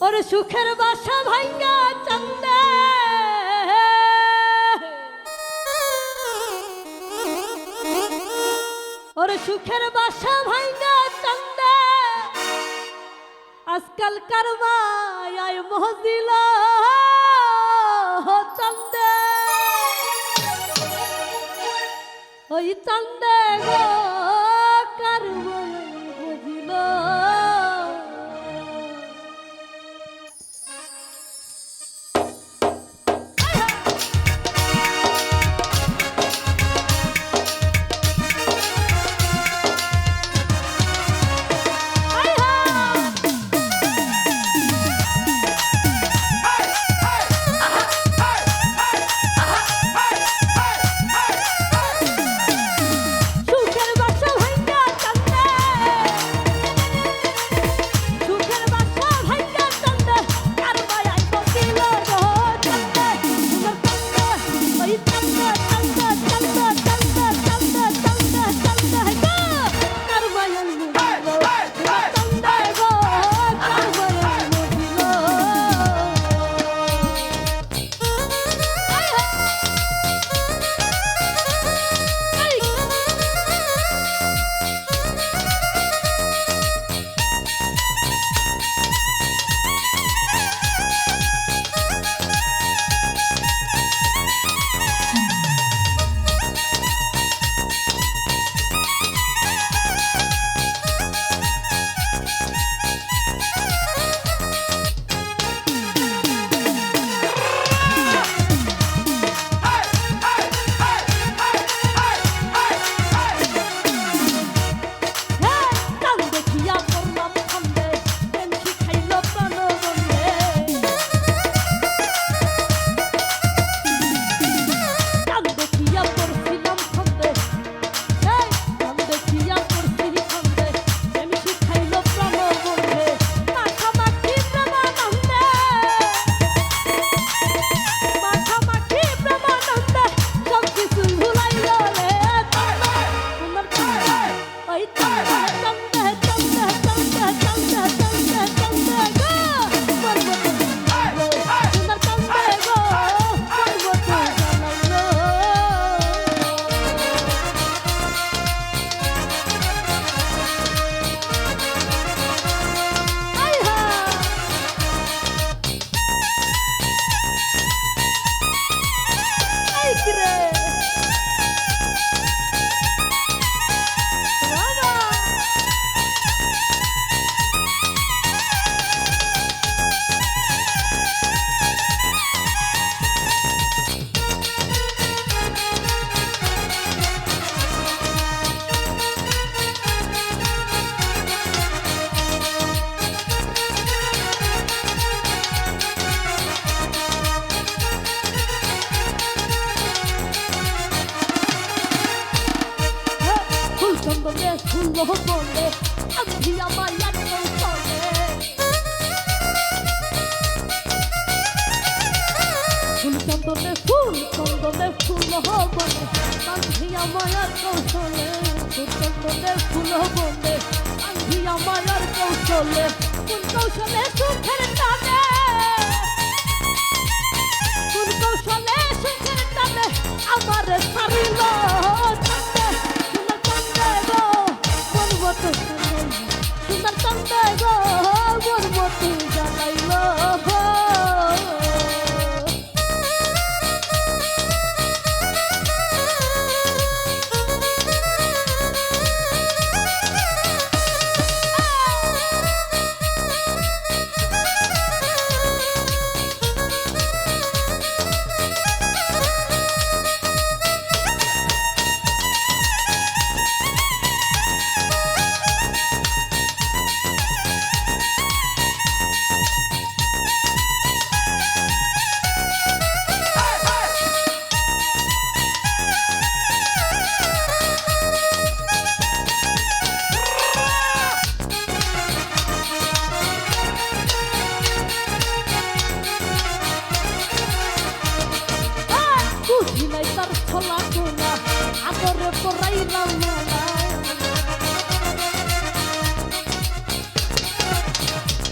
ওরে সুখের বাসা ভাঙ্গা চান্দে ওরে সুখের বাসা ভাঙ্গা চান্দে আজকাল কারবাই আয় মহজিল চান্দে ওই চান্দে গো কারবাই মহজিল বলে আমি আমার চন্দনে ফুল বলে আমি আমার কৌশলে চন্দনে ফুল বলে আমি আমার কৌশলে কোন কৌশলে সুখের টানে কোন কৌশলে সুখের টানে আমার সারিল সুন্দর চন্দে গো মোর মতো জানাইল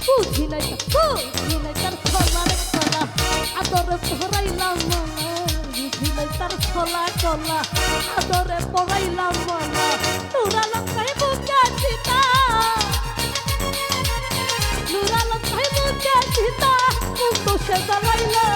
বুঝি নাই বুঝিলে তার ছলার ছলা আদরে পড়াইলাম মালা বুঝিলে তার ছলা ছলা আদরে পড়াইলাম মালা নুরালো কই বুকে চিতা নুরালো কই বুকে চিতা মুখ তো সে জ্বালাইলা